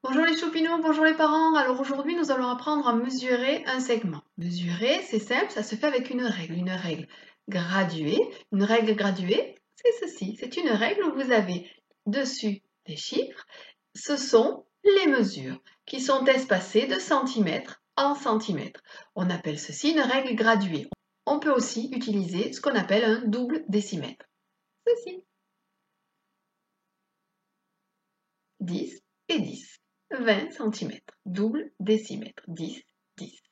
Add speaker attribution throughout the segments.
Speaker 1: Bonjour les choupinous, bonjour les parents. Alors aujourd'hui, nous allons apprendre à mesurer un segment. Mesurer, c'est simple, ça se fait avec une règle graduée. Une règle graduée, c'est ceci. C'est une règle où vous avez dessus des chiffres. Ce sont les mesures qui sont espacées de centimètres en centimètres. On appelle ceci une règle graduée. On peut aussi utiliser ce qu'on appelle un double décimètre. Ceci. 10 et 10. 20 centimètres. Double décimètre. 10, 10.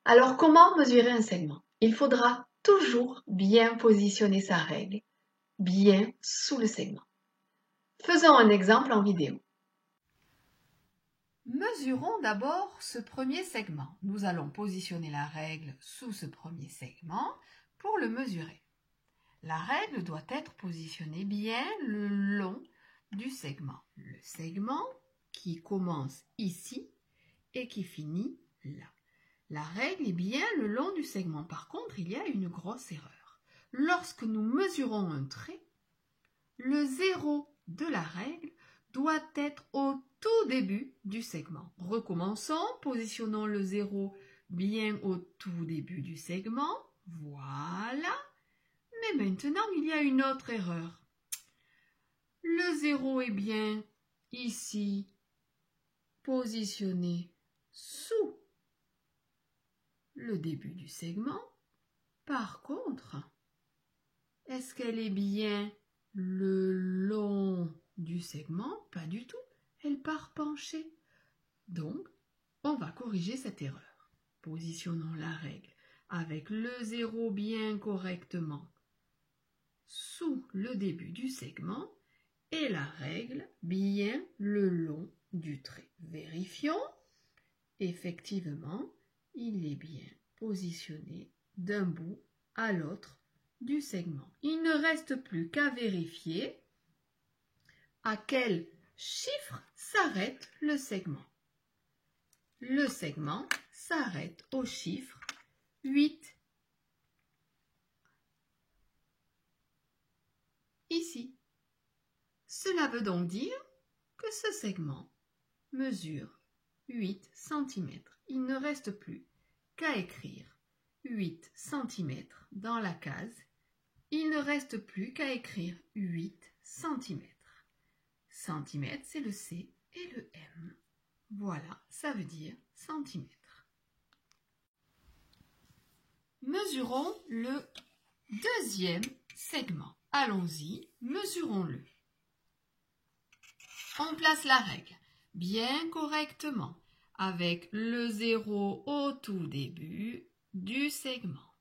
Speaker 1: Alors, comment mesurer un segment? Il faudra toujours bien positionner sa règle, bien sous le segment. Faisons un exemple en vidéo.
Speaker 2: Mesurons d'abord ce premier segment. Nous allons positionner la règle sous ce premier segment pour le mesurer. La règle doit être positionnée bien le long du segment. Le segment qui commence ici et qui finit là. La règle est bien le long du segment. Par contre, il y a une grosse erreur. Lorsque nous mesurons un trait, le zéro de la règle doit être au tout début du segment. Recommençons, positionnons le zéro bien au tout début du segment. Voilà. Mais maintenant, il y a une autre erreur. Le zéro est bien ici, positionné sous le début du segment. Par contre, est-ce qu'elle est bien le long du segment? Pas du tout. Elle part penchée. Donc, on va corriger cette erreur. Positionnons la règle avec le zéro bien correctement sous le début du segment et la règle bien le long du trait. Vérifions. Effectivement, il est bien positionné d'un bout à l'autre du segment. Il ne reste plus qu'à vérifier à quel chiffre s'arrête le segment. Le segment s'arrête au chiffre 8. Ici. Cela veut donc dire que ce segment mesure 8 cm. Il ne reste plus qu'à écrire 8 cm dans la case. Il ne reste plus qu'à écrire 8 cm. Centimètre, c'est le C et le M. Voilà, ça veut dire centimètre. Mesurons le deuxième segment. Allons-y, mesurons-le. On place la règle bien correctement avec le zéro au tout début du segment.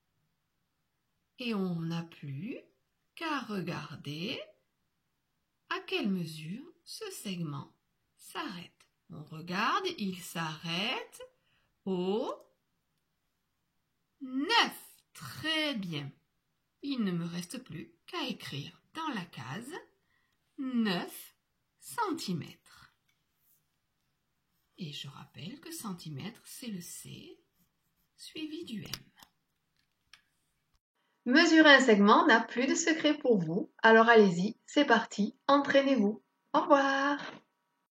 Speaker 2: Et on n'a plus qu'à regarder à quelle mesure ce segment s'arrête. On regarde, il s'arrête au 9. Très bien. Il ne me reste plus qu'à écrire dans la case 9 cm. Et je rappelle que centimètre, c'est le C suivi du M.
Speaker 1: Mesurer un segment n'a plus de secret pour vous, alors allez-y, c'est parti, entraînez-vous. Au revoir!